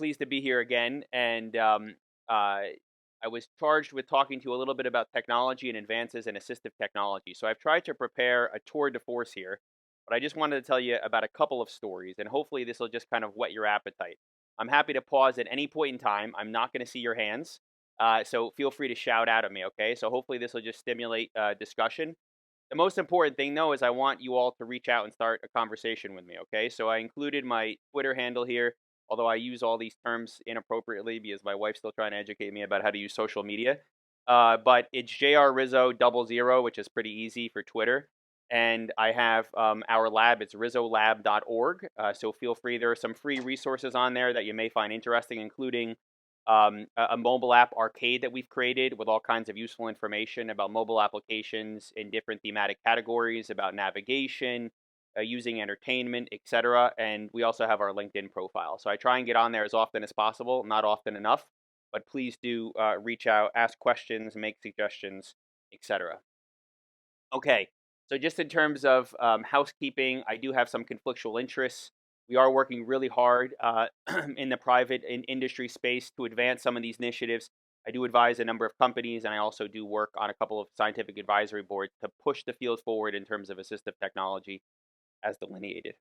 pleased to be here again, and I was charged with talking to you a little bit about technology and advances in assistive technology. So I've tried to prepare a tour de force here, but I just wanted to tell you about a couple of stories, and hopefully this will just kind of whet your appetite. I'm happy to pause at any point in time. I'm not going to see your hands, so feel free to shout out at me, okay? So hopefully this will just stimulate discussion. The most important thing, though, is I want you all to reach out and start a conversation with me, okay? So I included my Twitter handle here, although I use all these terms inappropriately because my wife's still trying to educate me about how to use social media. But it's JR Rizzo 00, which is pretty easy for Twitter. And I have our lab, it's rizzolab.org. So feel free, there are some free resources on there that you may find interesting, including a mobile app arcade that we've created with all kinds of useful information about mobile applications in different thematic categories, about navigation, using entertainment, etc. And we also have our LinkedIn profile. So I try and get on there as often as possible, not often enough, but please do reach out, ask questions, make suggestions, etc. Okay, so just in terms of housekeeping, I do have some conflictual interests. We are working really hard in the private industry space to advance some of these initiatives. I do advise a number of companies, and I also do work on a couple of scientific advisory boards to push the field forward in terms of assistive technology as delineated.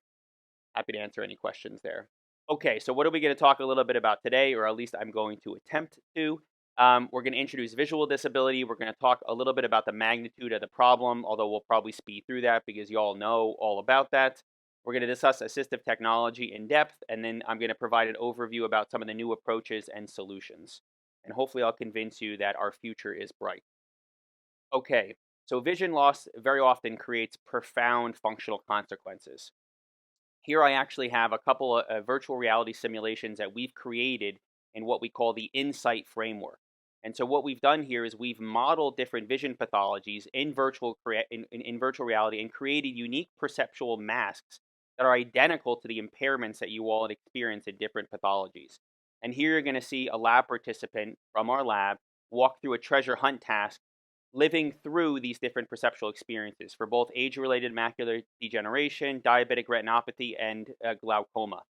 Happy to answer any questions there. Okay, so what are we going to talk a little bit about today, or at least I'm going to attempt to? We're going to introduce visual disability. We're going to talk a little bit about the magnitude of the problem, although we'll probably speed through that because you all know all about that. We're going to discuss assistive technology in depth, and then I'm going to provide an overview about some of the new approaches and solutions. And hopefully I'll convince you that our future is bright. Okay, so vision loss very often creates profound functional consequences. Here I actually have a couple of virtual reality simulations that we've created in what we call the Insight framework. And so what we've done here is we've modeled different vision pathologies in virtual reality and created unique perceptual masks that are identical to the impairments that you all experience in different pathologies. And here you're going to see a lab participant from our lab walk through a treasure hunt task living through these different perceptual experiences for both age-related macular degeneration, diabetic retinopathy, and glaucoma.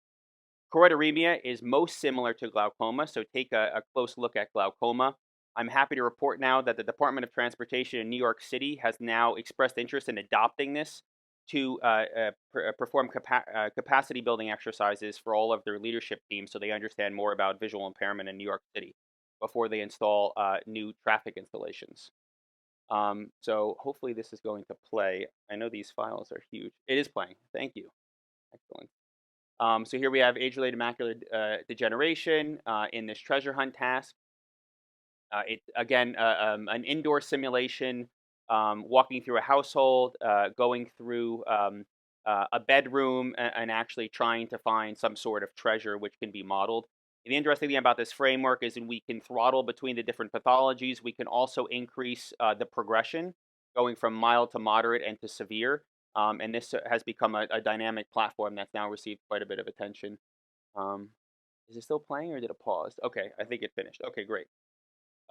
Choroideremia is most similar to glaucoma, so take a close look at glaucoma. I'm happy to report now that the Department of Transportation in New York City has now expressed interest in adopting this to perform capacity building exercises for all of their leadership teams so they understand more about visual impairment in New York City before they install new traffic installations. So hopefully this is going to play. I know these files are huge. It is playing. Thank you. Excellent. So here we have age-related macular degeneration in this treasure hunt task. It's again an indoor simulation, walking through a household, going through a bedroom, and actually trying to find some sort of treasure which can be modeled. The interesting thing about this framework is that we can throttle between the different pathologies. We can also increase the progression, going from mild to moderate and to severe. And this has become a dynamic platform that's now received quite a bit of attention. Is it still playing or did it pause? Okay, I think it finished. Okay, great.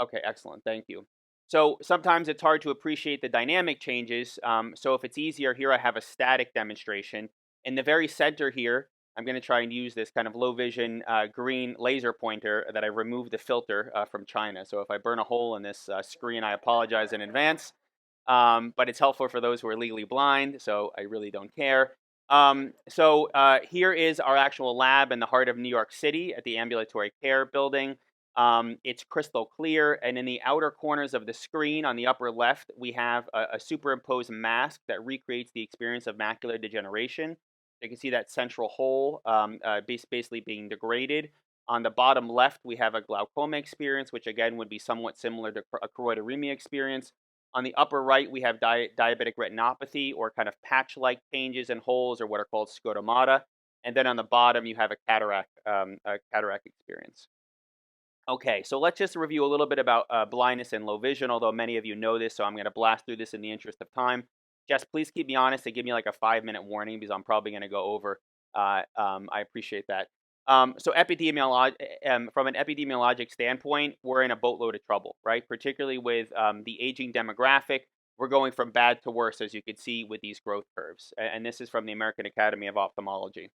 Okay, excellent. Thank you. So sometimes it's hard to appreciate the dynamic changes. So if it's easier, here I have a static demonstration. In the very center here, I'm going to try and use this kind of low vision green laser pointer that I removed the filter from China. So if I burn a hole in this screen, I apologize in advance. But it's helpful for those who are legally blind, so I really don't care. Here is our actual lab in the heart of New York City at the Ambulatory Care Building. It's crystal clear, and in the outer corners of the screen on the upper left, we have a superimposed mask that recreates the experience of macular degeneration. You can see that central hole basically being degraded. On the bottom left, we have a glaucoma experience, which again would be somewhat similar to a choroideremia experience. On the upper right, we have diabetic retinopathy, or kind of patch-like changes and holes, or what are called scotomata. And then on the bottom, you have a cataract experience. Okay, so let's just review a little bit about blindness and low vision, although many of you know this, so I'm going to blast through this in the interest of time. Jess, please keep me honest and give me like a 5-minute warning because I'm probably going to go over. I appreciate that. From an epidemiologic standpoint, we're in a boatload of trouble, right? Particularly with the aging demographic. We're going from bad to worse, as you can see with these growth curves. And this is from the American Academy of Ophthalmology.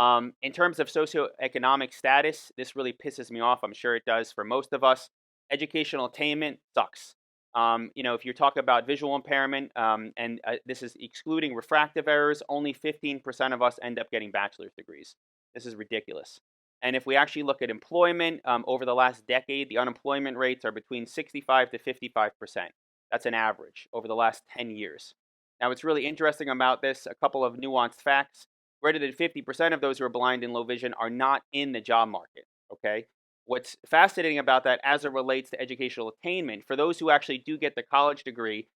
In terms of socioeconomic status, this really pisses me off. I'm sure it does for most of us. Educational attainment sucks. If you talk about visual impairment, and this is excluding refractive errors, only 15% of us end up getting bachelor's degrees. This is ridiculous. And if we actually look at employment over the last decade, the unemployment rates are between 65 to 55%. That's an average over the last 10 years. Now, what's really interesting about this, a couple of nuanced facts. Greater than 50% of those who are blind and low vision are not in the job market. Okay. What's fascinating about that as it relates to educational attainment, for those who actually do get the college degree,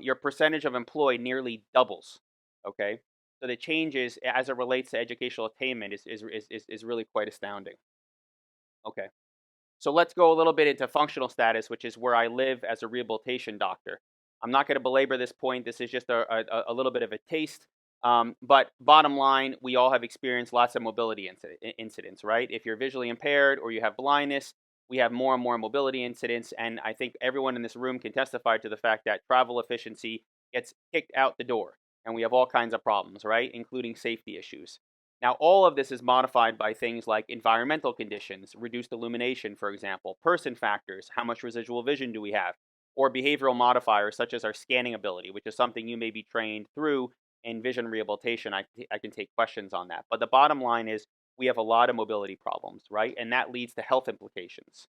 your percentage of employed nearly doubles. Okay. So the changes as it relates to educational attainment is really quite astounding. Okay. So let's go a little bit into functional status, which is where I live as a rehabilitation doctor. I'm not going to belabor this point. This is just a little bit of a taste. But bottom line, we all have experienced lots of mobility incidents, right? If you're visually impaired or you have blindness, we have more and more mobility incidents. And I think everyone in this room can testify to the fact that travel efficiency gets kicked out the door. And we have all kinds of problems, right? Including safety issues. Now, all of this is modified by things like environmental conditions, reduced illumination, for example, person factors, how much residual vision do we have, or behavioral modifiers such as our scanning ability, which is something you may be trained through in vision rehabilitation. I can take questions on that. But the bottom line is we have a lot of mobility problems, right? And that leads to health implications.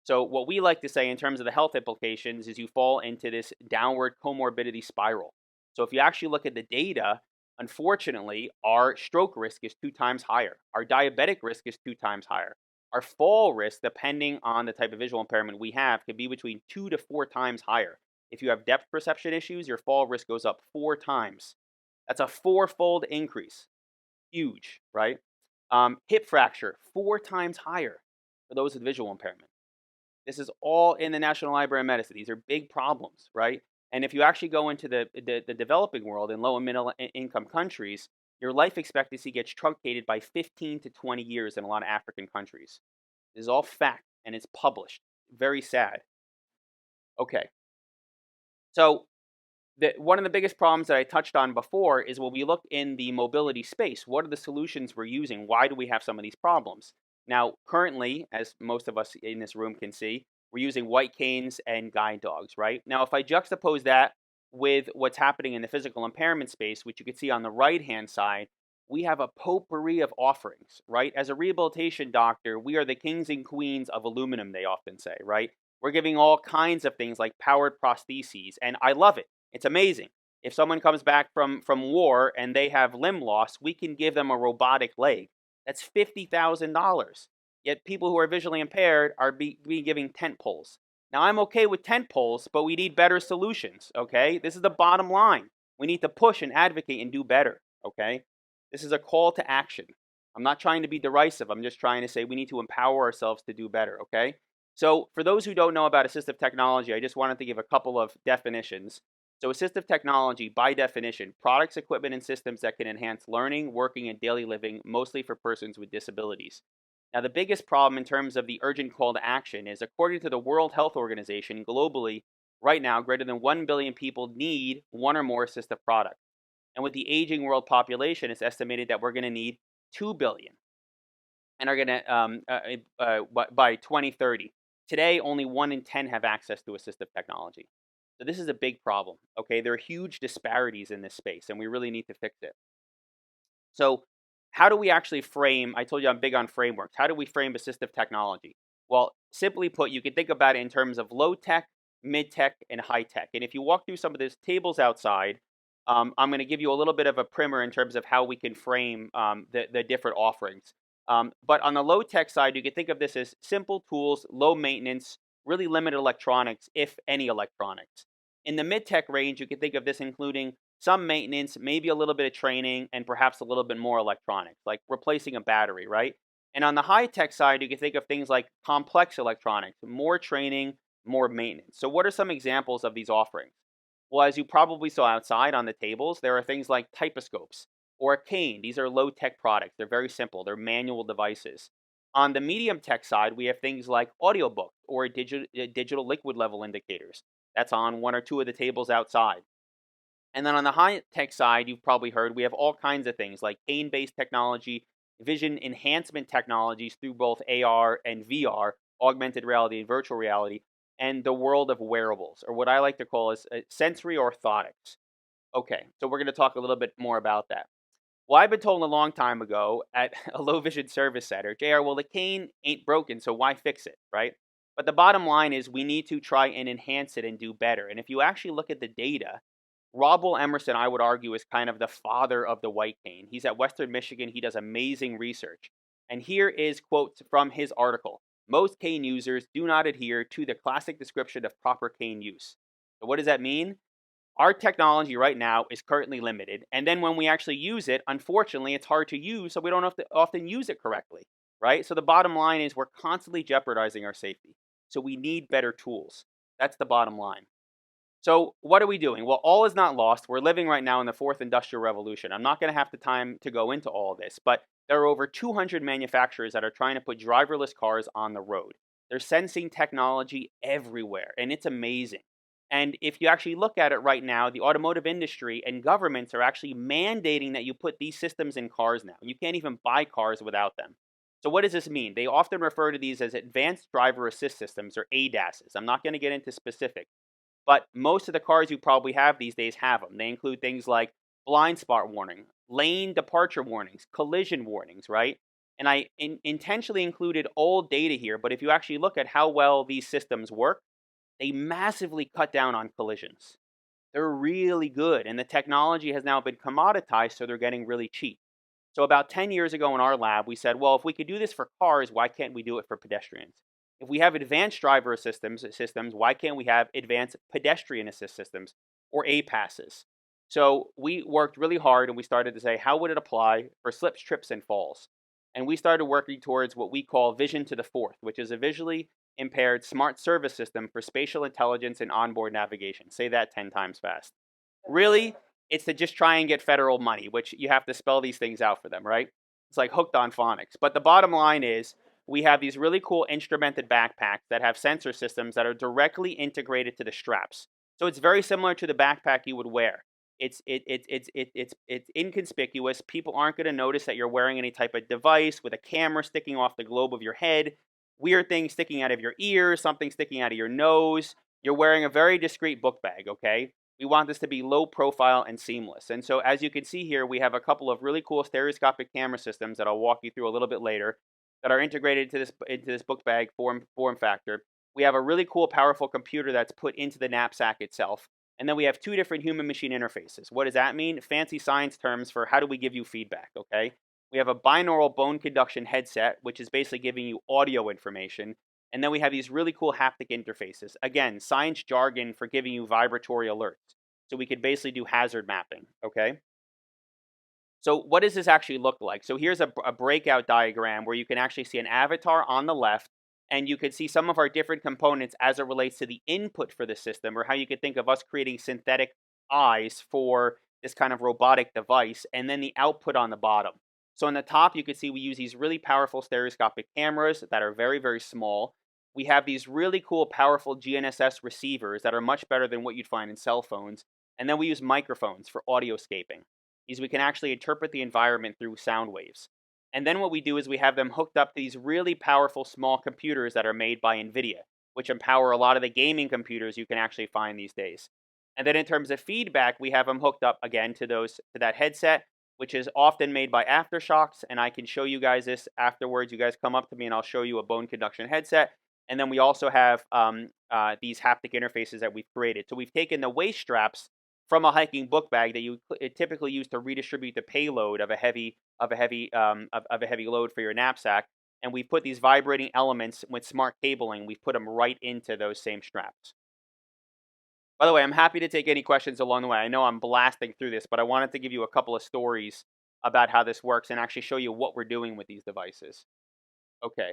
So what we like to say in terms of the health implications is you fall into this downward comorbidity spiral. So if you actually look at the data, unfortunately, our stroke risk is 2 times higher. Our diabetic risk is 2 times higher. Our fall risk, depending on the type of visual impairment we have, can be between 2 to 4 times higher. If you have depth perception issues, your fall risk goes up 4 times. That's a fourfold increase. Huge, right? Hip fracture, 4 times higher for those with visual impairment. This is all in the National Library of Medicine. These are big problems, right? And if you actually go into the developing world in low and middle income countries, your life expectancy gets truncated by 15 to 20 years in a lot of African countries. This is all fact and it's published. Very sad. Okay. So one of the biggest problems that I touched on before is when we look in the mobility space, what are the solutions we're using? Why do we have some of these problems? Now, currently, as most of us in this room can see, we're using white canes and guide dogs, right? Now, if I juxtapose that with what's happening in the physical impairment space, which you can see on the right-hand side, we have a potpourri of offerings, right? As a rehabilitation doctor, we are the kings and queens of aluminum, they often say, right? We're giving all kinds of things like powered prostheses, and I love it. It's amazing. If someone comes back from war and they have limb loss, we can give them a robotic leg. That's $50,000. Yet people who are visually impaired are being giving tent poles. Now, I'm okay with tent poles, but we need better solutions, okay? This is the bottom line. We need to push and advocate and do better, okay? This is a call to action. I'm not trying to be derisive. I'm just trying to say we need to empower ourselves to do better, okay? So for those who don't know about assistive technology, I just wanted to give a couple of definitions. So assistive technology, by definition, products, equipment, and systems that can enhance learning, working, and daily living, mostly for persons with disabilities. Now, the biggest problem in terms of the urgent call to action is, according to the World Health Organization, globally, right now, greater than 1 billion people need one or more assistive products. And with the aging world population, it's estimated that we're going to need 2 billion and are going to, by 2030. Today, only 1 in 10 have access to assistive technology. So this is a big problem, okay? There are huge disparities in this space, and we really need to fix it. So how do we actually frame, I told you I'm big on frameworks. How do we frame assistive technology? Well, simply put, you can think about it in terms of low tech, mid tech, and high tech. And if you walk through some of these tables outside, I'm going to give you a little bit of a primer in terms of how we can frame the different offerings. But on the low tech side, you can think of this as simple tools, low maintenance, really limited electronics, if any electronics. In the mid tech range, you can think of this including some maintenance, maybe a little bit of training, and perhaps a little bit more electronics, like replacing a battery, right? And on the high-tech side, you can think of things like complex electronics, more training, more maintenance. So what are some examples of these offerings? Well, as you probably saw outside on the tables, there are things like typoscopes or a cane. These are low-tech products. They're very simple. They're manual devices. On the medium-tech side, we have things like audiobooks or digital liquid level indicators. That's on 1 or 2 of the tables outside. And then on the high-tech side, you've probably heard, we have all kinds of things like cane-based technology, vision enhancement technologies through both AR and VR, augmented reality and virtual reality, and the world of wearables, or what I like to call is sensory orthotics. Okay, so we're going to talk a little bit more about that. Well, I've been told a long time ago at a low vision service center, JR, well, the cane ain't broken, so why fix it, right? But the bottom line is we need to try and enhance it and do better. And if you actually look at the data, Rob Emerson, I would argue, is kind of the father of the white cane. He's at Western Michigan. He does amazing research. And here is quotes from his article. Most cane users do not adhere to the classic description of proper cane use. So what does that mean? Our technology right now is currently limited. And then when we actually use it, unfortunately, it's hard to use, so we don't have to often use it correctly, right? So the bottom line is we're constantly jeopardizing our safety. So we need better tools. That's the bottom line. So what are we doing? Well, all is not lost. We're living right now in the fourth industrial revolution. I'm not going to have the time to go into all of this, but there are over 200 manufacturers that are trying to put driverless cars on the road. They're sensing technology everywhere, and it's amazing. And if you actually look at it right now, the automotive industry and governments are actually mandating that you put these systems in cars now. You can't even buy cars without them. So what does this mean? They often refer to these as advanced driver assist systems, or ADASs. I'm not going to get into specifics. But most of the cars you probably have these days have them. They include things like blind spot warning, lane departure warnings, collision warnings, right? And I intentionally included old data here, but if you actually look at how well these systems work, they massively cut down on collisions. They're really good, and the technology has now been commoditized, so they're getting really cheap. So about 10 years ago in our lab, we said, well, if we could do this for cars, why can't we do it for pedestrians? If we have advanced driver systems, why can't we have advanced pedestrian assist systems, or APASs? So we worked really hard and we started to say, how would it apply for slips, trips, and falls? And we started working towards what we call Vision to the Fourth, which is a visually impaired smart service system for spatial intelligence and onboard navigation. Say that 10 times fast. Really, it's to just try and get federal money, which you have to spell these things out for them, right? It's like hooked on phonics. But the bottom line is we have these really cool instrumented backpacks that have sensor systems that are directly integrated to the straps. So it's very similar to the backpack you would wear. It's inconspicuous. People aren't going to notice that you're wearing any type of device with a camera sticking off the globe of your head, weird things sticking out of your ears, something sticking out of your nose. You're wearing a very discreet book bag, okay? We want this to be low profile and seamless. And so as you can see here, we have a couple of really cool stereoscopic camera systems that I'll walk you through a little bit later that are integrated into this book bag form factor. We have a really cool, powerful computer that's put into the knapsack itself. And then we have two different human-machine interfaces. What does that mean? Fancy science terms for how do we give you feedback, okay? We have a binaural bone conduction headset, which is basically giving you audio information. And then we have these really cool haptic interfaces. Again, science jargon for giving you vibratory alerts. So we could basically do hazard mapping, okay? So what does this actually look like? So here's a breakout diagram where you can actually see an avatar on the left, and you can see some of our different components as it relates to the input for the system, or how you could think of us creating synthetic eyes for this kind of robotic device, and then the output on the bottom. So on the top, you can see we use these really powerful stereoscopic cameras that are very, very small. We have these really cool, powerful GNSS receivers that are much better than what you'd find in cell phones. And then we use microphones for audioscaping. These we can actually interpret the environment through sound waves. And then what we do is we have them hooked up to these really powerful small computers that are made by NVIDIA, which empower a lot of the gaming computers you can actually find these days. And then in terms of feedback, we have them hooked up again to that headset, which is often made by Aftershocks. And I can show you guys this afterwards. You guys come up to me and I'll show you a bone conduction headset. And then we also have these haptic interfaces that we've created. So we've taken the waist straps from a hiking book bag that you typically use to redistribute the payload of a heavy load for your knapsack, and we've put these vibrating elements with smart cabling. We've put them right into those same straps. By the way, I'm happy to take any questions along the way. I know I'm blasting through this, but I wanted to give you a couple of stories about how this works and actually show you what we're doing with these devices. Okay.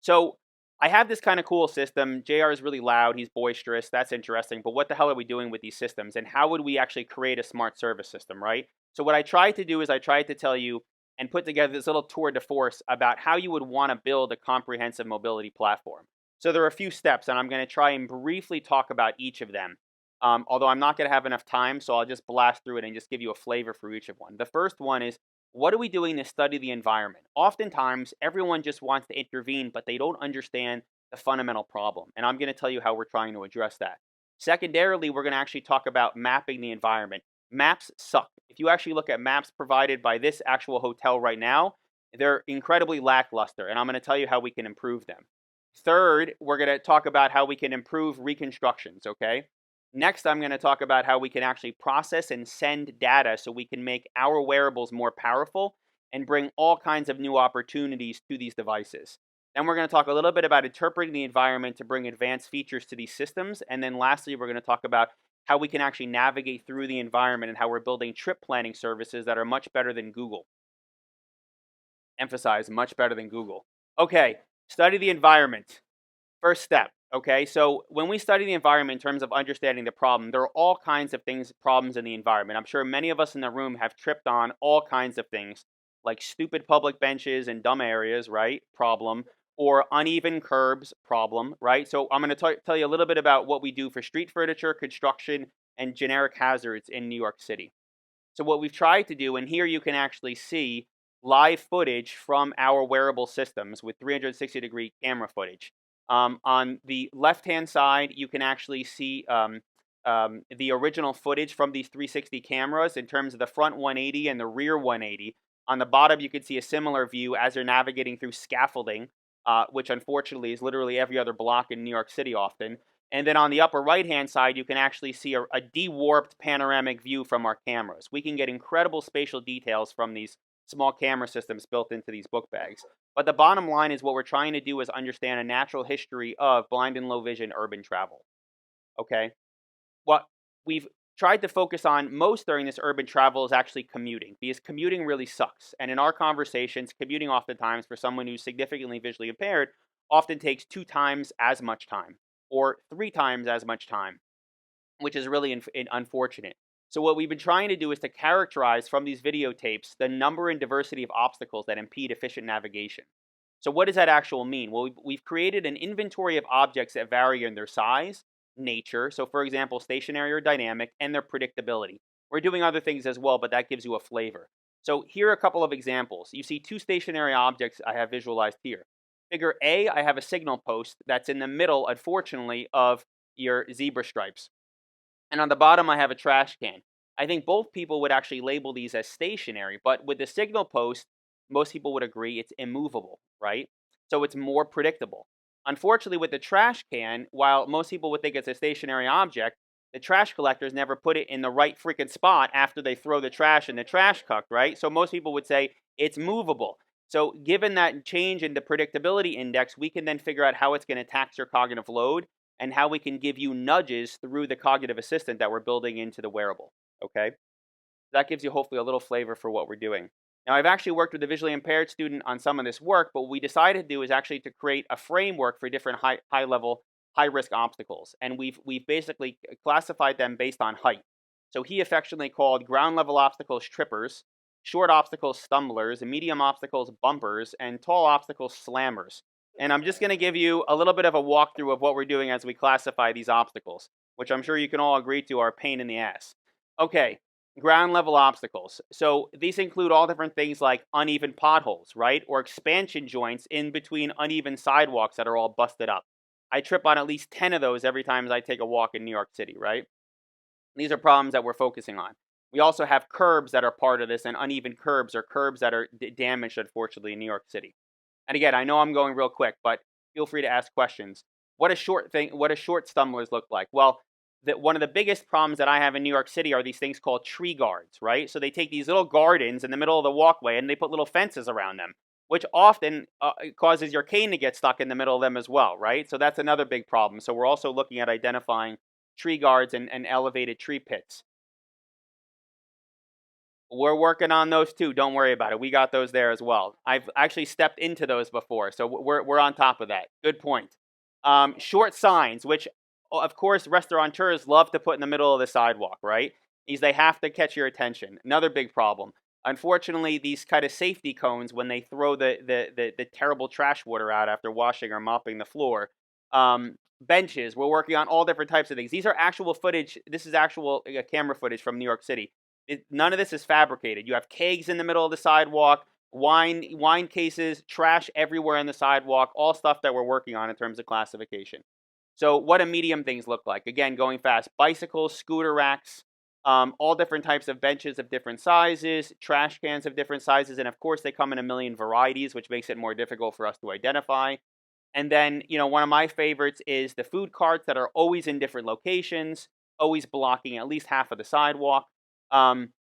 So I have this kind of cool system. JR is really loud. He's boisterous. That's interesting. But what the hell are we doing with these systems? And how would we actually create a smart service system, right? So what I tried to do is I tried to tell you and put together this little tour de force about how you would want to build a comprehensive mobility platform. So there are a few steps, and I'm going to try and briefly talk about each of them. Although I'm not going to have enough time, so I'll just blast through it and just give you a flavor for each of one. The first one is What are we doing to study the environment? Oftentimes, everyone just wants to intervene, but they don't understand the fundamental problem. And I'm going to tell you how we're trying to address that. Secondarily, we're going to actually talk about mapping the environment. Maps suck. If you actually look at maps provided by this actual hotel right now, they're incredibly lackluster, and I'm going to tell you how we can improve them. Third, we're going to talk about how we can improve reconstructions, okay? Next, I'm going to talk about how we can actually process and send data so we can make our wearables more powerful and bring all kinds of new opportunities to these devices. Then we're going to talk a little bit about interpreting the environment to bring advanced features to these systems. And then lastly, we're going to talk about how we can actually navigate through the environment and how we're building trip planning services that are much better than Google. Emphasize, much better than Google. Okay, study the environment. First step, okay? So when we study the environment in terms of understanding the problem, there are all kinds of problems in the environment. I'm sure many of us in the room have tripped on all kinds of things, like stupid public benches and dumb areas, right? Problem. Or uneven curbs, problem, right? So I'm going to tell you a little bit about what we do for street furniture, construction, and generic hazards in New York City. So what we've tried to do, and here you can actually see live footage from our wearable systems with 360-degree camera footage. On the left-hand side, you can actually see the original footage from these 360 cameras in terms of the front 180 and the rear 180. On the bottom, you can see a similar view as they're navigating through scaffolding, which unfortunately is literally every other block in New York City often. And then on the upper right-hand side, you can actually see a de-warped panoramic view from our cameras. We can get incredible spatial details from these small camera systems built into these book bags. But the bottom line is what we're trying to do is understand a natural history of blind and low vision urban travel. Okay? What we've tried to focus on most during this urban travel is actually commuting, because commuting really sucks. And in our conversations, commuting oftentimes for someone who's significantly visually impaired often takes 2 times as much time or 3 times as much time, which is really unfortunate. So what we've been trying to do is to characterize from these videotapes the number and diversity of obstacles that impede efficient navigation. So what does that actually mean? Well, we've created an inventory of objects that vary in their size, nature, so for example, stationary or dynamic, and their predictability. We're doing other things as well, but that gives you a flavor. So here are a couple of examples. You see 2 stationary objects I have visualized here. Figure A, I have a signal post that's in the middle, unfortunately, of your zebra stripes. And on the bottom, I have a trash can. I think both people would actually label these as stationary, but with the signal post, most people would agree it's immovable, right? So it's more predictable. Unfortunately, with the trash can, while most people would think it's a stationary object, the trash collectors never put it in the right freaking spot after they throw the trash in the trash cuck, right? So most people would say it's movable. So given that change in the predictability index, we can then figure out how it's going to tax your cognitive load and how we can give you nudges through the cognitive assistant that we're building into the wearable, okay? That gives you hopefully a little flavor for what we're doing. Now, I've actually worked with a visually impaired student on some of this work, but what we decided to do is actually to create a framework for different high-level, high-risk obstacles, and we've basically classified them based on height. So he affectionately called ground-level obstacles trippers, short obstacles stumblers, medium obstacles bumpers, and tall obstacles slammers. And I'm just going to give you a little bit of a walkthrough of what we're doing as we classify these obstacles, which I'm sure you can all agree to are a pain in the ass. Okay, ground level obstacles. So these include all different things like uneven potholes, right? Or expansion joints in between uneven sidewalks that are all busted up. I trip on at least 10 of those every time I take a walk in New York City, right? These are problems that we're focusing on. We also have curbs that are part of this, and uneven curbs or curbs that are damaged, unfortunately, in New York City. And again, I know I'm going real quick, but feel free to ask questions. What do short stumblers look like? Well, one of the biggest problems that I have in New York City are these things called tree guards, right? So they take these little gardens in the middle of the walkway and they put little fences around them, which often causes your cane to get stuck in the middle of them as well, right? So that's another big problem. So we're also looking at identifying tree guards and elevated tree pits. We're working on those too. Don't worry about it. We got those there as well. I've actually stepped into those before, so we're on top of that. Good point. Short signs, which of course restaurateurs love to put in the middle of the sidewalk, right? They have to catch your attention. Another big problem. Unfortunately, these kind of safety cones, when they throw the terrible trash water out after washing or mopping the floor, benches. We're working on all different types of things. These are actual footage. This is actual camera footage from New York City. None of this is fabricated. You have kegs in the middle of the sidewalk, wine cases, trash everywhere on the sidewalk, all stuff that we're working on in terms of classification. So what do medium things look like? Again, going fast, bicycles, scooter racks, all different types of benches of different sizes, trash cans of different sizes, and of course they come in a million varieties, which makes it more difficult for us to identify. And then, one of my favorites is the food carts that are always in different locations, always blocking at least half of the sidewalk. Um,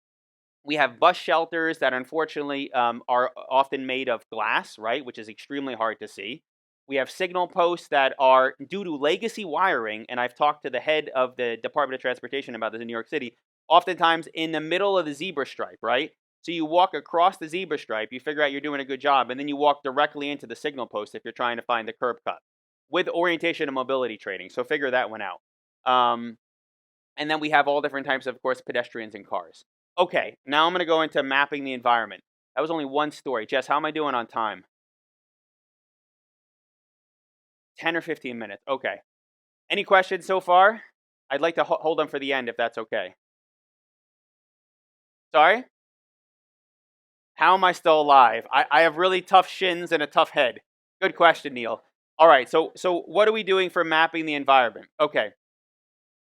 we have bus shelters that unfortunately are often made of glass, right, which is extremely hard to see. We have signal posts that are due to legacy wiring, and I've talked to the head of the Department of Transportation about this in New York City, oftentimes in the middle of the zebra stripe, right? So you walk across the zebra stripe, you figure out you're doing a good job, and then you walk directly into the signal post if you're trying to find the curb cut with orientation and mobility training. So figure that one out. And then we have all different types of course, pedestrians and cars. Okay, now I'm going to go into mapping the environment. That was only one story. Jess, how am I doing on time? 10 or 15 minutes. Okay. Any questions so far? I'd like to hold them for the end if that's okay. Sorry? How am I still alive? I have really tough shins and a tough head. Good question, Neil. All right, so what are we doing for mapping the environment? Okay.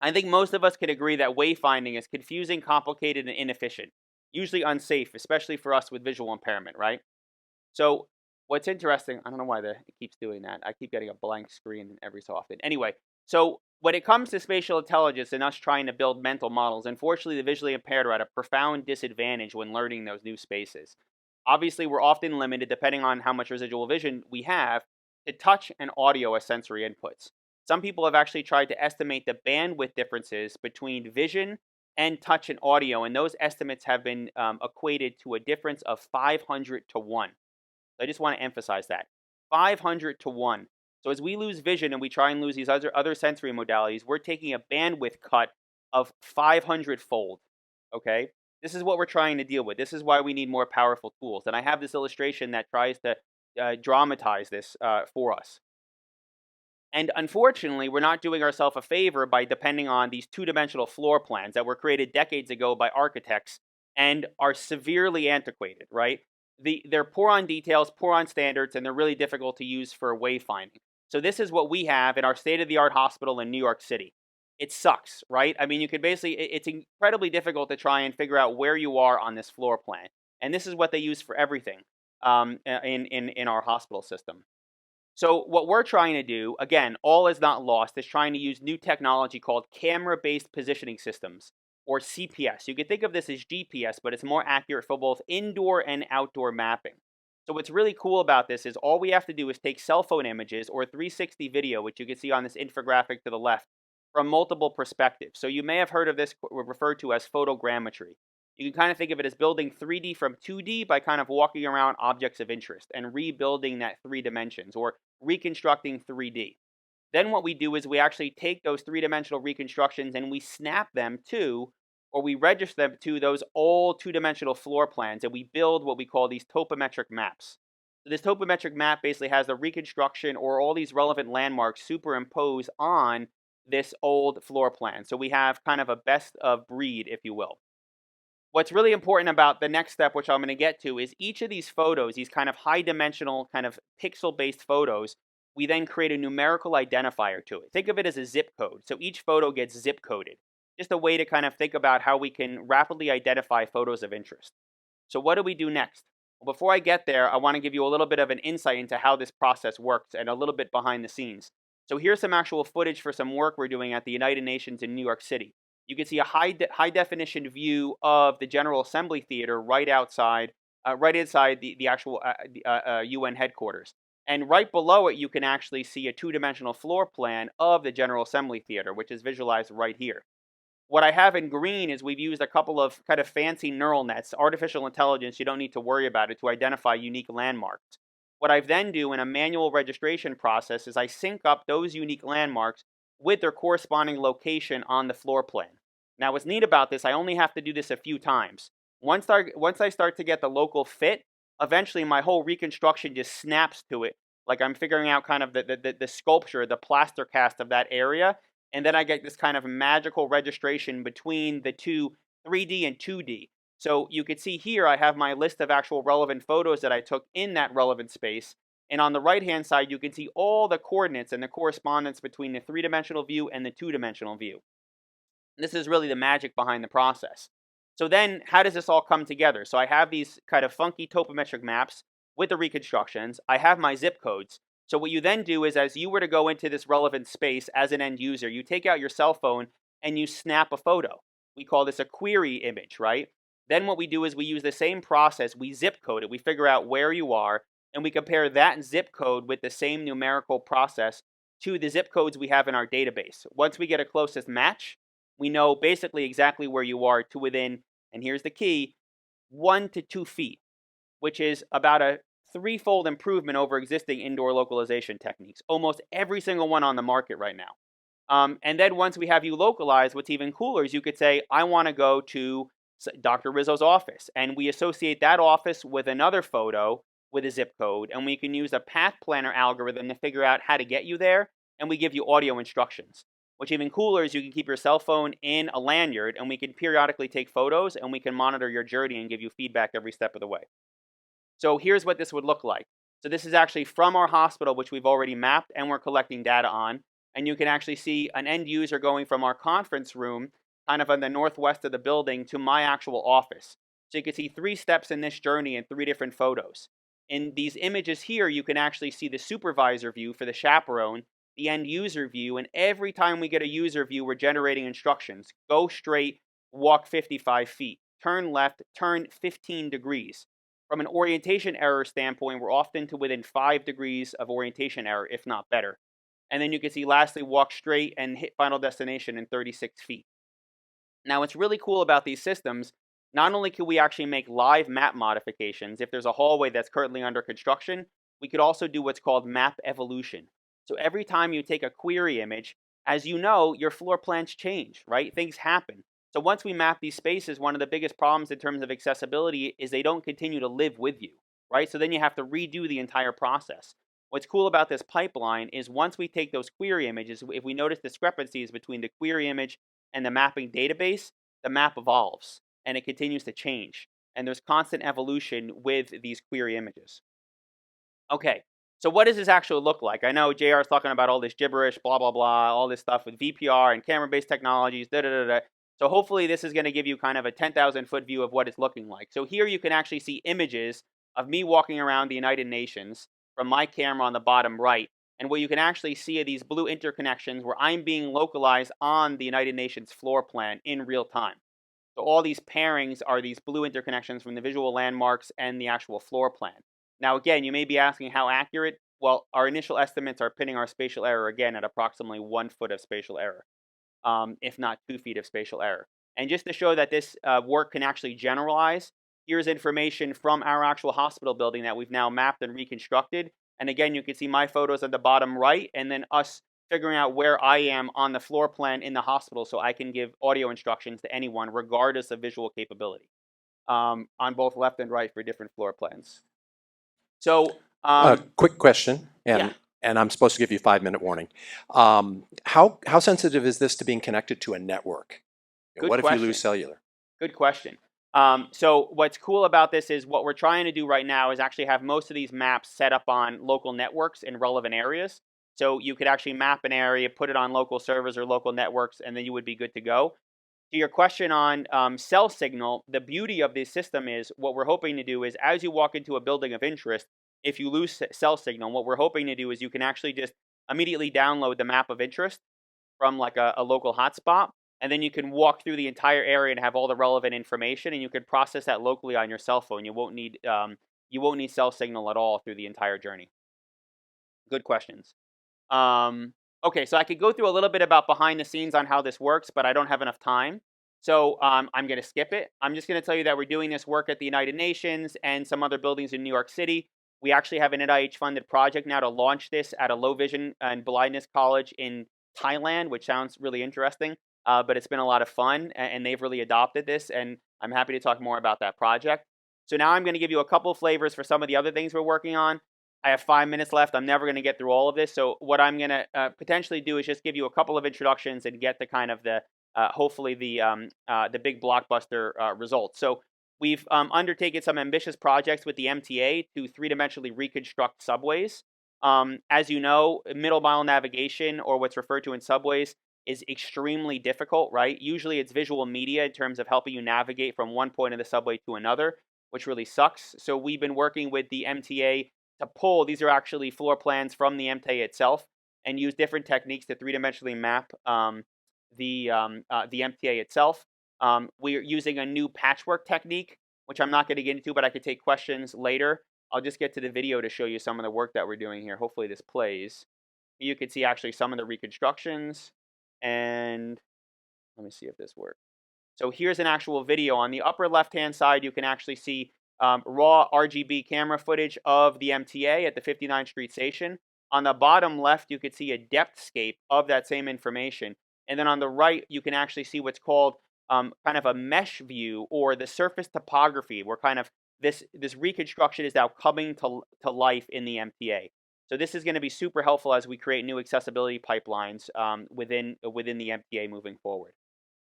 I think most of us can agree that wayfinding is confusing, complicated, and inefficient. Usually unsafe, especially for us with visual impairment, right? So what's interesting, I don't know why it keeps doing that. I keep getting a blank screen every so often. Anyway, so when it comes to spatial intelligence and us trying to build mental models, unfortunately, the visually impaired are at a profound disadvantage when learning those new spaces. Obviously, we're often limited, depending on how much residual vision we have, to touch and audio as sensory inputs. Some people have actually tried to estimate the bandwidth differences between vision and touch and audio, and those estimates have been equated to a difference of 500 to 1. I just want to emphasize that. 500 to 1. So as we lose vision and we try and lose these other sensory modalities, we're taking a bandwidth cut of 500-fold. Okay? This is what we're trying to deal with. This is why we need more powerful tools. And I have this illustration that tries to dramatize this for us. And unfortunately, we're not doing ourselves a favor by depending on these two-dimensional floor plans that were created decades ago by architects and are severely antiquated, right? They're poor on details, poor on standards, and they're really difficult to use for wayfinding. So this is what we have in our state-of-the-art hospital in New York City. It sucks, right? I mean, you could basically, it's incredibly difficult to try and figure out where you are on this floor plan. And this is what they use for everything in our hospital system. So what we're trying to do, again, all is not lost, is trying to use new technology called camera-based positioning systems, or CPS. You can think of this as GPS, but it's more accurate for both indoor and outdoor mapping. So what's really cool about this is all we have to do is take cell phone images or 360 video, which you can see on this infographic to the left, from multiple perspectives. So you may have heard of this referred to as photogrammetry. You can kind of think of it as building 3D from 2D by kind of walking around objects of interest and rebuilding that 3 dimensions or reconstructing 3D. Then what we do is we actually take those 3-dimensional reconstructions and we snap them to, or we register them to those old 2-dimensional floor plans, and we build what we call these topometric maps. So this topometric map basically has the reconstruction or all these relevant landmarks superimposed on this old floor plan. So we have kind of a best of breed, if you will. What's really important about the next step, which I'm going to get to, is each of these photos, these kind of high-dimensional, kind of pixel-based photos, we then create a numerical identifier to it. Think of it as a zip code. So each photo gets zip coded. Just a way to kind of think about how we can rapidly identify photos of interest. So what do we do next? Well, before I get there, I want to give you a little bit of an insight into how this process works and a little bit behind the scenes. So here's some actual footage for some work we're doing at the United Nations in New York City. You can see a high definition view of the General Assembly Theater right outside, right inside the actual UN headquarters. And right below it, you can actually see a 2-dimensional floor plan of the General Assembly Theater, which is visualized right here. What I have in green is we've used a couple of kind of fancy neural nets, artificial intelligence, you don't need to worry about it, to identify unique landmarks. What I then do in a manual registration process is I sync up those unique landmarks with their corresponding location on the floor plan. Now what's neat about this, I only have to do this a few times. Once I start to get the local fit, eventually my whole reconstruction just snaps to it, like I'm figuring out kind of the sculpture, the plaster cast of that area, and then I get this kind of magical registration between the two 3D and 2D. So you can see here I have my list of actual relevant photos that I took in that relevant space. And on the right-hand side, you can see all the coordinates and the correspondence between the three-dimensional view and the two-dimensional view. This is really the magic behind the process. So then how does this all come together? So I have these kind of funky topometric maps with the reconstructions. I have my zip codes. So what you then do is, as you were to go into this relevant space as an end user, you take out your cell phone and you snap a photo. We call this a query image, right? Then what we do is we use the same process. We zip code it. We figure out where you are, and we compare that zip code with the same numerical process to the zip codes we have in our database. Once we get a closest match, we know basically exactly where you are to within, and here's the key, 1 to 2 feet, which is about a threefold improvement over existing indoor localization techniques. Almost every single one on the market right now. And then once we have you localized, what's even cooler is you could say, I want to go to Dr. Rizzo's office. And we associate that office with another photo with a zip code. And we can use a path planner algorithm to figure out how to get you there. And we give you audio instructions. What's even cooler is you can keep your cell phone in a lanyard, and we can periodically take photos, and we can monitor your journey and give you feedback every step of the way. So here's what this would look like. So this is actually from our hospital, which we've already mapped and we're collecting data on. And you can actually see an end user going from our conference room, kind of on the northwest of the building, to my actual office. So you can see 3 steps in this journey in 3 different photos. In these images here, you can actually see the supervisor view for the chaperone, the end user view, and every time we get a user view, we're generating instructions. Go straight, walk 55 feet, turn left, turn 15 degrees. From an orientation error standpoint, we're often to within 5 degrees of orientation error, if not better. And then you can see lastly, walk straight and hit final destination in 36 feet. Now, what's really cool about these systems, not only can we actually make live map modifications, if there's a hallway that's currently under construction, we could also do what's called map evolution. So every time you take a query image, as you know, your floor plans change, right? Things happen. So once we map these spaces, one of the biggest problems in terms of accessibility is they don't continue to live with you, right? So then you have to redo the entire process. What's cool about this pipeline is once we take those query images, if we notice discrepancies between the query image and the mapping database, the map evolves and it continues to change. And there's constant evolution with these query images. Okay, so what does this actually look like? I know JR is talking about all this gibberish, blah, blah, blah, all this stuff with VPR and camera-based technologies, da, da, da, da. So hopefully this is going to give you kind of a 10,000-foot view of what it's looking like. So here you can actually see images of me walking around the United Nations from my camera on the bottom right. And what you can actually see are these blue interconnections where I'm being localized on the United Nations floor plan in real time. So all these pairings are these blue interconnections from the visual landmarks and the actual floor plan. Now, again, you may be asking how accurate. Well, our initial estimates are pinning our spatial error again at approximately 1 foot of spatial error, if not 2 feet of spatial error. And just to show that this work can actually generalize, here's information from our actual hospital building that we've now mapped and reconstructed. And again, you can see my photos at the bottom right, and then us figuring out where I am on the floor plan in the hospital so I can give audio instructions to anyone regardless of visual capability on both left and right for different floor plans. So, quick question, yeah, and I'm supposed to give you a 5-minute warning. How sensitive is this to being connected to a network? good What if question. you lose cellular? Good question. So what's cool about this is what we're trying to do right now is actually have most of these maps set up on local networks in relevant areas. So you could actually map an area, put it on local servers or local networks, and then you would be good to go. To your question on cell signal, the beauty of this system is what we're hoping to do is as you walk into a building of interest, if you lose cell signal, what we're hoping to do is you can actually just immediately download the map of interest from like a local hotspot, and then you can walk through the entire area and have all the relevant information, and you can process that locally on your cell phone. You won't need cell signal at all through the entire journey. Good questions. Okay, so I could go through a little bit about behind the scenes on how this works, but I don't have enough time. So I'm going to skip it. I'm just going to tell you that we're doing this work at the United Nations and some other buildings in New York City. We actually have an NIH-funded project now to launch this at a low vision and blindness college in Thailand, which sounds really interesting, but it's been a lot of fun, and they've really adopted this, and I'm happy to talk more about that project. So now I'm going to give you a couple of flavors for some of the other things we're working on. I have 5 minutes left. I'm never going to get through all of this. So what I'm going to potentially do is just give you a couple of introductions and get to kind of the hopefully the big blockbuster results. So we've undertaken some ambitious projects with the MTA to three-dimensionally reconstruct subways. As you know, middle mile navigation, or what's referred to in subways, is extremely difficult, right? Usually it's visual media in terms of helping you navigate from one point of the subway to another, which really sucks. So we've been working with the MTA to pull, these are actually floor plans from the MTA itself, and use different techniques to three-dimensionally map the MTA itself. We're using a new patchwork technique, which I'm not going to get into, but I could take questions later. I'll just get to the video to show you some of the work that we're doing here. Hopefully this plays. You can see actually some of the reconstructions, and let me see if this works. So here's an actual video. On the upper left-hand side, you can actually see raw RGB camera footage of the MTA at the 59th Street station. On the bottom left, you could see a depthscape of that same information. And then on the right, you can actually see what's called kind of a mesh view, or the surface topography, where kind of this reconstruction is now coming to life in the MTA. So this is going to be super helpful as we create new accessibility pipelines within the MTA moving forward.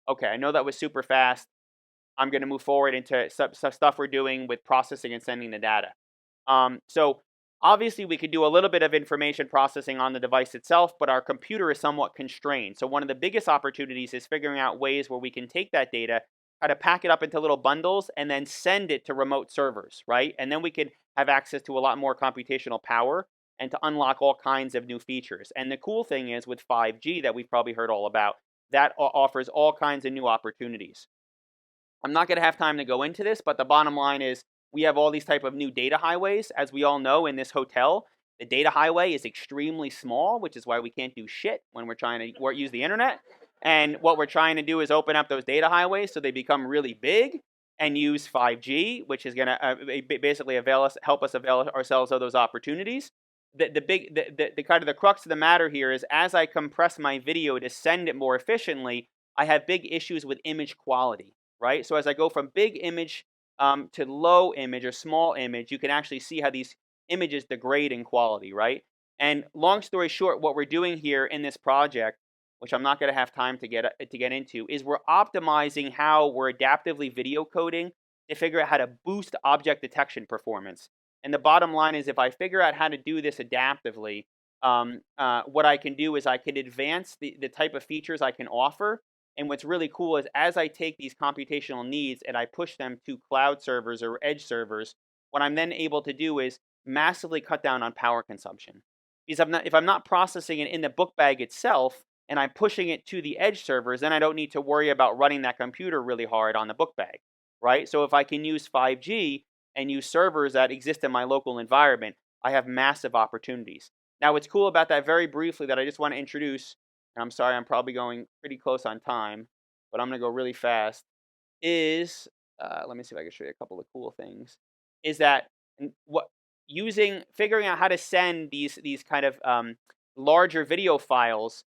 Okay, I know that was super fast. I'm going to move forward into stuff we're doing with processing and sending the data. So obviously we could do a little bit of information processing on the device itself, but our computer is somewhat constrained. So one of the biggest opportunities is figuring out ways where we can take that data, try to pack it up into little bundles, and then send it to remote servers, right? And then we can have access to a lot more computational power and to unlock all kinds of new features. And the cool thing is, with 5G that we've probably heard all about, that offers all kinds of new opportunities. I'm not going to have time to go into this, but the bottom line is we have all these type of new data highways. As we all know, in this hotel, the data highway is extremely small, which is why we can't do shit when we're trying to use the internet. And what we're trying to do is open up those data highways so they become really big, and use 5G, which is going to basically help us avail ourselves of those opportunities. The kind of the crux of the matter here is, as I compress my video to send it more efficiently, I have big issues with image quality, right? So as I go from big image to low image or small image, you can actually see how these images degrade in quality, right? And long story short, what we're doing here in this project, which I'm not going to have time to get into, is we're optimizing how we're adaptively video coding to figure out how to boost object detection performance. And the bottom line is, if I figure out how to do this adaptively, what I can do is I can advance the type of features I can offer. And what's really cool is, as I take these computational needs and I push them to cloud servers or edge servers, what I'm then able to do is massively cut down on power consumption. Because if I'm not processing it in the book bag itself and I'm pushing it to the edge servers, then I don't need to worry about running that computer really hard on the book bag, right? So if I can use 5G and use servers that exist in my local environment, I have massive opportunities. Now, what's cool about that, very briefly, that I just want to introduce, and I'm sorry, I'm probably going pretty close on time, but I'm going to go really fast, is, let me see if I can show you a couple of cool things, is that figuring out how to send these kind of larger video files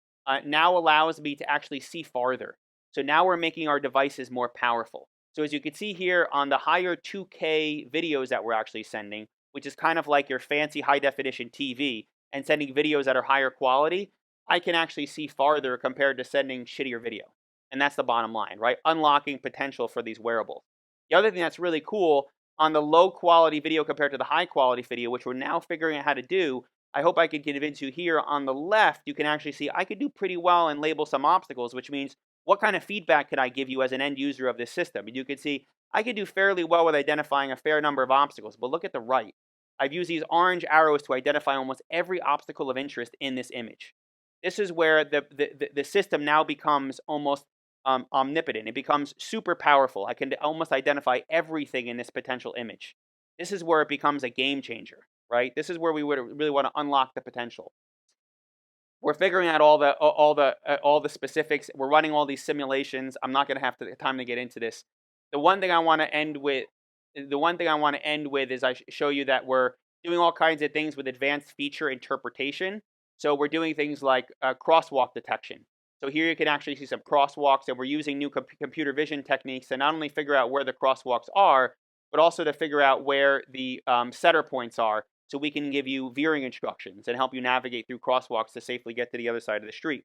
now allows me to actually see farther. So now we're making our devices more powerful. So as you can see here on the higher 2K videos that we're actually sending, which is kind of like your fancy high definition TV, and sending videos that are higher quality, I can actually see farther compared to sending shittier video. And that's the bottom line, right? Unlocking potential for these wearables. The other thing that's really cool, on the low quality video compared to the high quality video, which we're now figuring out how to do, I hope I can convince you here on the left, you can actually see I could do pretty well and label some obstacles, which means what kind of feedback can I give you as an end user of this system? And you can see I could do fairly well with identifying a fair number of obstacles, but look at the right. I've used these orange arrows to identify almost every obstacle of interest in this image. This is where the system now becomes almost omnipotent. It becomes super powerful. I can almost identify everything in this potential image. This is where it becomes a game changer, right? This is where we would really want to unlock the potential. We're figuring out all the specifics. We're running all these simulations. I'm not going to have time to get into this. The one thing I want to end with is I show you that we're doing all kinds of things with advanced feature interpretation. So we're doing things like crosswalk detection. So here you can actually see some crosswalks, and we're using new computer vision techniques to not only figure out where the crosswalks are, but also to figure out where the setter points are, so we can give you veering instructions and help you navigate through crosswalks to safely get to the other side of the street.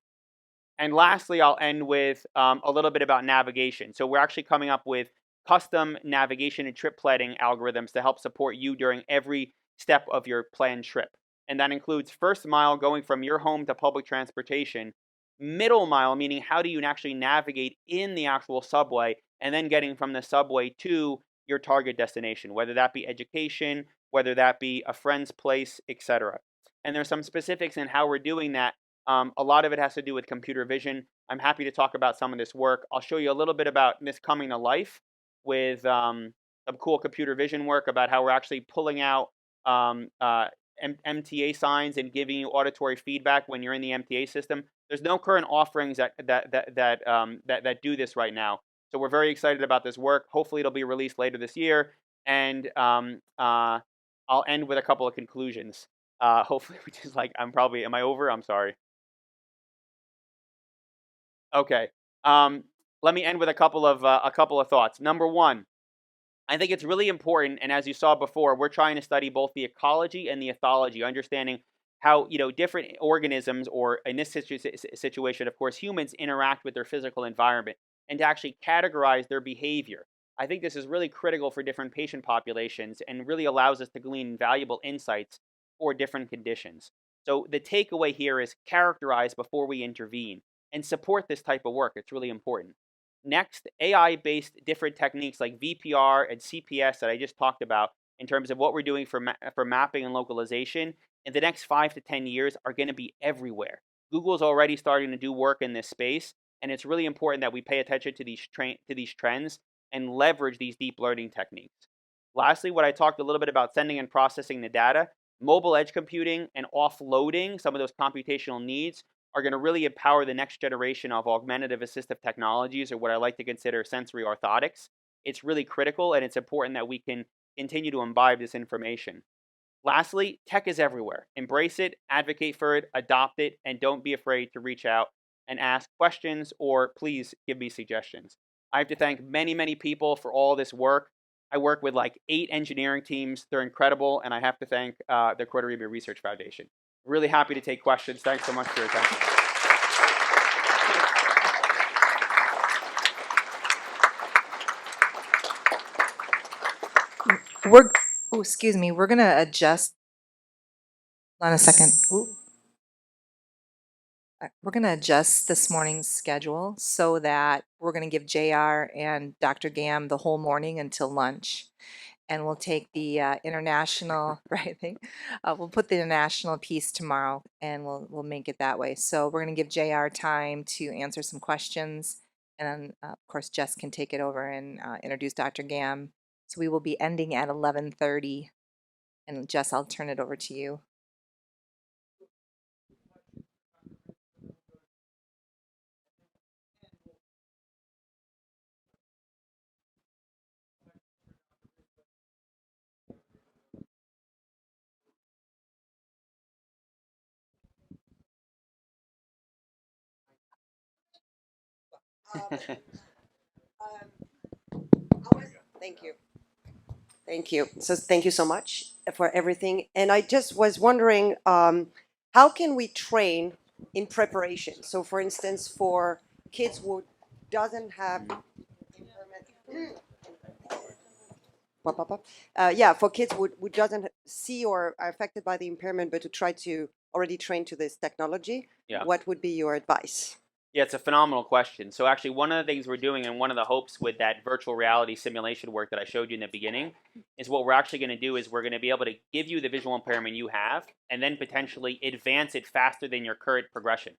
And lastly, I'll end with a little bit about navigation. So we're actually coming up with custom navigation and trip planning algorithms to help support you during every step of your planned trip. And that includes first mile, going from your home to public transportation, middle mile, meaning how do you actually navigate in the actual subway, and then getting from the subway to your target destination, whether that be education, whether that be a friend's place, etc. And there's some specifics in how we're doing that. A lot of it has to do with computer vision. I'm happy to talk about some of this work. I'll show you a little bit about this coming to life with some cool computer vision work about how we're actually pulling out um, uh, MTA signs and giving you auditory feedback when you're in the MTA system. There's no current offerings that do this right now. So we're very excited about this work. Hopefully, it'll be released later this year. And I'll end with a couple of conclusions. Hopefully, which is like am I over? I'm sorry. Okay. Um, Let me end with a couple of thoughts. Number one, I think it's really important, and as you saw before, we're trying to study both the ecology and the ethology, understanding how different organisms, or in this situation, of course, humans interact with their physical environment, and to actually categorize their behavior. I think this is really critical for different patient populations, and really allows us to glean valuable insights for different conditions. So the takeaway here is characterize before we intervene, and support this type of work. It's really important. Next, AI-based different techniques like VPR and CPS that I just talked about in terms of what we're doing for mapping and localization in the next 5 to 10 years are going to be everywhere. Google's already starting to do work in this space, and it's really important that we pay attention to these trends and leverage these deep learning techniques. Lastly, what I talked a little bit about, sending and processing the data, mobile edge computing and offloading some of those computational needs are going to really empower the next generation of augmentative assistive technologies, or what I like to consider sensory orthotics. It's really critical, and it's important that we can continue to imbibe this information. Lastly, tech is everywhere. Embrace it, advocate for it, adopt it, and don't be afraid to reach out and ask questions, or please give me suggestions. I have to thank many, many people for all this work. I work with like 8 engineering teams. They're incredible, and I have to thank the Corderia Research Foundation. Really happy to take questions. Thanks so much for your attention. We're, oh, excuse me, we're going to adjust. Hold on a second. Ooh. We're going to adjust this morning's schedule so that we're going to give JR and Dr. Gam the whole morning until lunch. And we'll take the international, right thing. We'll put the international piece tomorrow, and we'll make it that way. So we're going to give JR time to answer some questions. And then, of course, Jess can take it over and introduce Dr. Gam. So we will be ending at 11:30. And Jess, I'll turn it over to you. Thank you. Thank you. So thank you so much for everything. And I just was wondering, how can we train in preparation? So, for instance, for kids who doesn't have impairment, yeah, for kids who doesn't see or are affected by the impairment, but to try to already train to this technology, Yeah. what would be your advice? Yeah, it's a phenomenal question. So actually, one of the things we're doing, and one of the hopes with that virtual reality simulation work that I showed you in the beginning, is what we're actually going to do is we're going to be able to give you the visual impairment you have, and then potentially advance it faster than your current progression.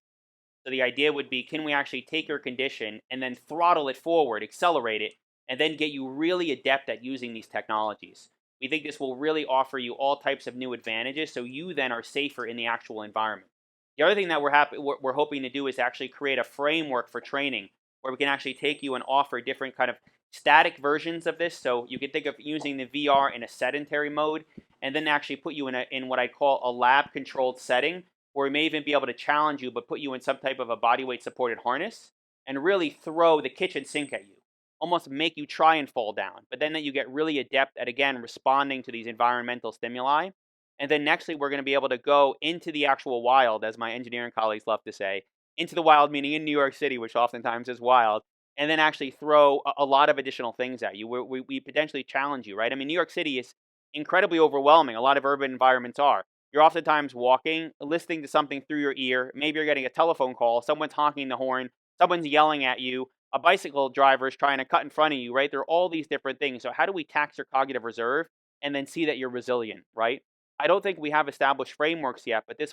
So the idea would be, can we actually take your condition and then throttle it forward, accelerate it, and then get you really adept at using these technologies? We think this will really offer you all types of new advantages, so you then are safer in the actual environment. The other thing that we're hoping to do is actually create a framework for training where we can actually take you and offer different kind of static versions of this. So you can think of using the VR in a sedentary mode, and then actually put you in what I call a lab controlled setting, where we may even be able to challenge you, but put you in some type of a body weight supported harness and really throw the kitchen sink at you, almost make you try and fall down. But then that you get really adept at, again, responding to these environmental stimuli. And then nextly, we're going to be able to go into the actual wild, as my engineering colleagues love to say, into the wild, meaning in New York City, which oftentimes is wild, and then actually throw a lot of additional things at you. We potentially challenge you, right? I mean, New York City is incredibly overwhelming. A lot of urban environments are. You're oftentimes walking, listening to something through your ear. Maybe you're getting a telephone call, someone's honking the horn, someone's yelling at you, a bicycle driver is trying to cut in front of you, right? There are all these different things. So how do we tax your cognitive reserve and then see that you're resilient, right? I don't think we have established frameworks yet, but this,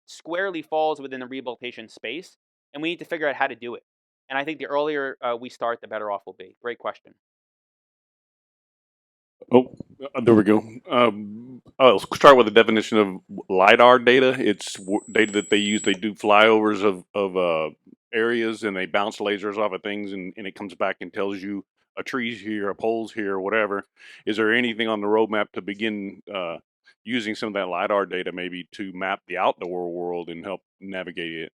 squarely falls within the rehabilitation space, and we need to figure out how to do it. And I think the earlier we start, the better off we'll be. Great question. Oh, there we go. I'll start with the definition of LiDAR data. It's data that they use. They do flyovers of areas, and they bounce lasers off of things, and it comes back and tells you a tree's here, a pole's here, whatever. Is there anything on the roadmap to begin using some of that LiDAR data maybe to map the outdoor world and help navigate it?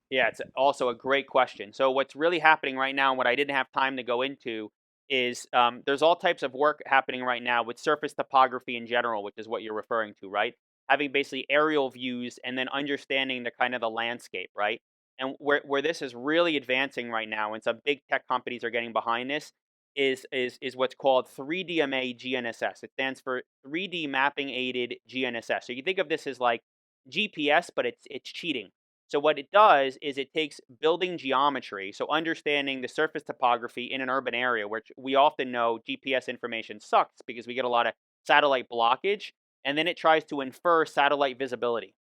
Yeah, it's also a great question. So what's really happening right now, and what I didn't have time to go into, is there's all types of work happening right now with surface topography in general, which is what you're referring to, right? Having basically aerial views and then understanding the kind of the landscape, right? And where this is really advancing right now, and some big tech companies are getting behind this, is what's called 3DMA GNSS. It stands for 3D mapping aided GNSS. So you think of this as like GPS, but it's cheating. So what it does is it takes building geometry, so understanding the surface topography in an urban area, which we often know GPS information sucks because we get a lot of satellite blockage, and then it tries to infer satellite visibility.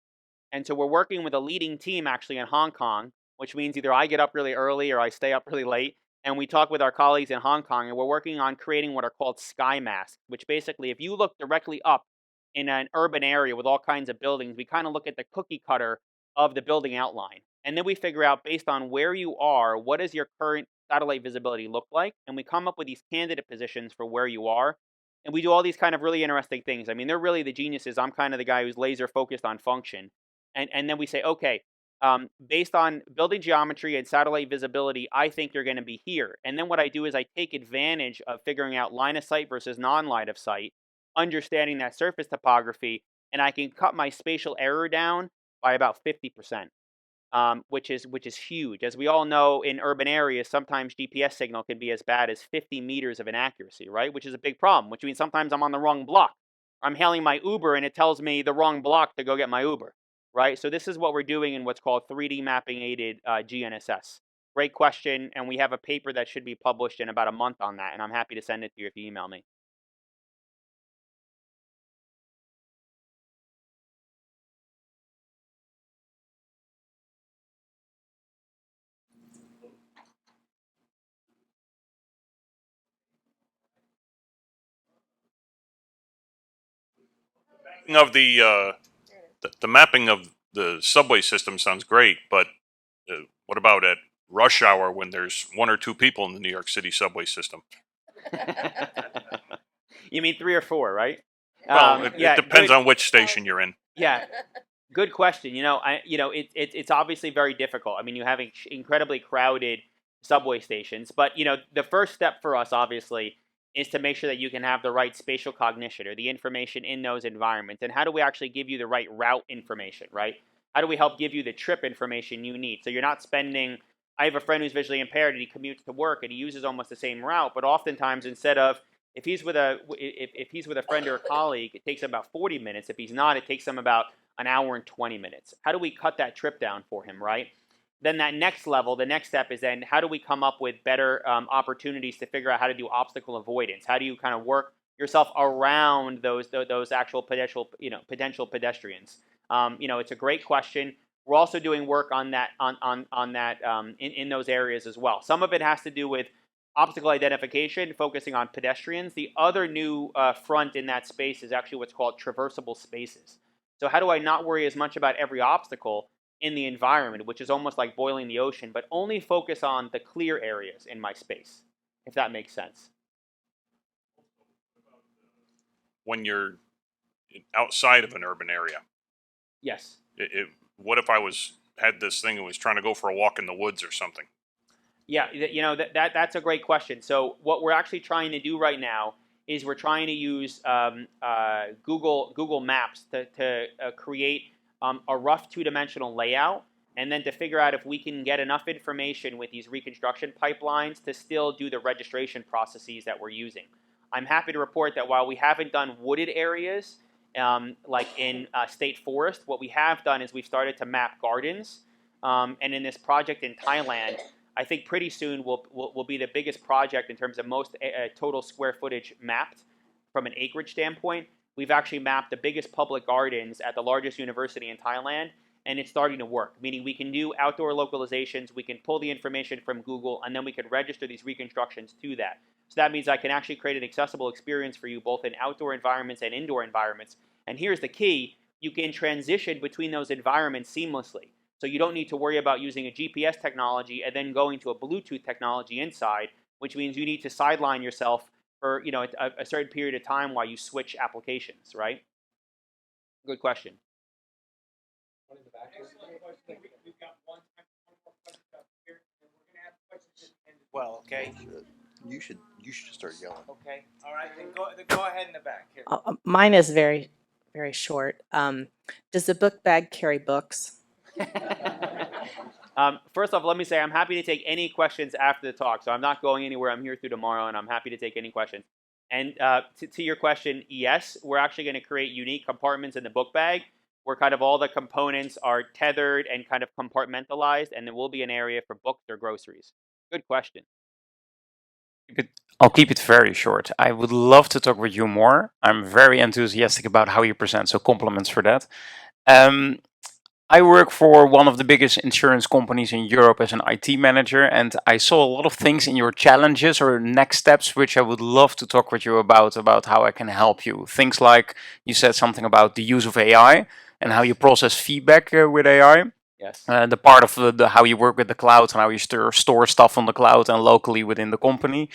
And so we're working with a leading team actually in Hong Kong, which means either I get up really early or I stay up really late, and we talk with our colleagues in Hong Kong, and we're working on creating what are called sky masks, which basically, if you look directly up in an urban area with all kinds of buildings, we kind of look at the cookie cutter of the building outline. And then we figure out, based on where you are, what does your current satellite visibility look like? And we come up with these candidate positions for where you are. And we do all these kind of really interesting things. I mean, they're really the geniuses. I'm kind of the guy who's laser focused on function. And then we say, okay, based on building geometry and satellite visibility, I think you're going to be here. And then what I do is I take advantage of figuring out line of sight versus non-line of sight, understanding that surface topography, and I can cut my spatial error down by about 50%, which is huge. As we all know, in urban areas, sometimes GPS signal can be as bad as 50 meters of inaccuracy, right? Which is a big problem, which means sometimes I'm on the wrong block. I'm hailing my Uber and it tells me the wrong block to go get my Uber, right? So this is what we're doing in what's called 3D mapping aided GNSS. Great question, and we have a paper that should be published in about a month on that, and I'm happy to send it to you if you email me. Of the mapping of the subway system sounds great, but what about at rush hour when there's one or two people in the New York City subway system? You mean 3 or 4, right? Well, it Yeah, depends good. on which station you're in. Yeah, good question. It's obviously very difficult. I mean, you have incredibly crowded subway stations, but the first step for us, obviously, is to make sure that you can have the right spatial cognition or the information in those environments. And how do we actually give you the right route information, right? How do we help give you the trip information you need? So you're not spending. I have a friend who's visually impaired and he commutes to work and he uses almost the same route, but oftentimes instead of if he's with a friend or a colleague, it takes him about 40 minutes. If he's not, it takes him about an hour and 20 minutes. How do we cut that trip down for him, right? Then that next level, the next step is then how do we come up with better opportunities to figure out how to do obstacle avoidance? How do you kind of work yourself around those actual potential pedestrians? It's a great question. We're also doing work on that in those areas as well. Some of it has to do with obstacle identification, focusing on pedestrians. The other new front in that space is actually what's called traversable spaces. So how do I not worry as much about every obstacle in the environment, which is almost like boiling the ocean, but only focus on the clear areas in my space, if that makes sense. When you're outside of an urban area, Yes. what if I had this thing and was trying to go for a walk in the woods or something? Yeah, that's a great question. So what we're actually trying to do right now is we're trying to use Google Maps to create a rough two-dimensional layout and then to figure out if we can get enough information with these reconstruction pipelines to still do the registration processes that we're using. I'm happy to report that while we haven't done wooded areas, like in state forest, what we have done is we've started to map gardens. And in this project in Thailand, I think pretty soon will be the biggest project in terms of most total square footage mapped from an acreage standpoint. We've actually mapped the biggest public gardens at the largest university in Thailand, and it's starting to work, meaning we can do outdoor localizations, we can pull the information from Google, and then we can register these reconstructions to that. So that means I can actually create an accessible experience for you both in outdoor environments and indoor environments. And here's the key, you can transition between those environments seamlessly. So you don't need to worry about using a GPS technology and then going to a Bluetooth technology inside, which means you need to sideline yourself for a certain period of time while you switch applications, right? Good question. Well, okay. You should start yelling. Okay. All right. Then go ahead in the back here. Mine is very, very short. Does the book bag carry books? First off, let me say I'm happy to take any questions after the talk. So I'm not going anywhere. I'm here through tomorrow, and I'm happy to take any questions. And to your question, yes, we're actually going to create unique compartments in the book bag where kind of all the components are tethered and kind of compartmentalized, and there will be an area for books or groceries. Good question. I'll keep it very short. I would love to talk with you more. I'm very enthusiastic about how you present, so compliments for that. I work for one of the biggest insurance companies in Europe as an IT manager, and I saw a lot of things in your challenges or next steps, which I would love to talk with you about how I can help you. Things like you said something about the use of AI and how you process feedback with AI. Yes. The part of the how you work with the cloud and how you store stuff on the cloud and locally within the company.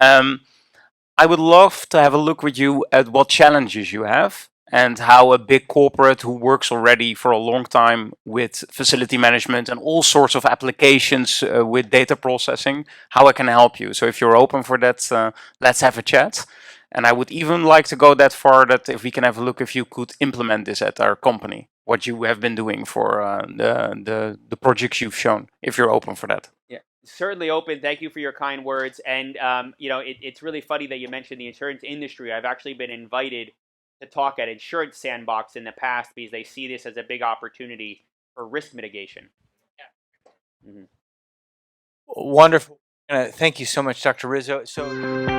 I would love to have a look with you at what challenges you have and how a big corporate who works already for a long time with facility management and all sorts of applications with data processing, how I can help you. So if you're open for that, let's have a chat. And I would even like to go that far that if we can have a look if you could implement this at our company, what you have been doing for the projects you've shown, if you're open for that. Yeah, certainly open. Thank you for your kind words. And, it's really funny that you mentioned the insurance industry. I've actually been invited to talk at Insurance Sandbox in the past because they see this as a big opportunity for risk mitigation. Yeah. Wonderful. Thank you so much, Dr. Rizzo. So.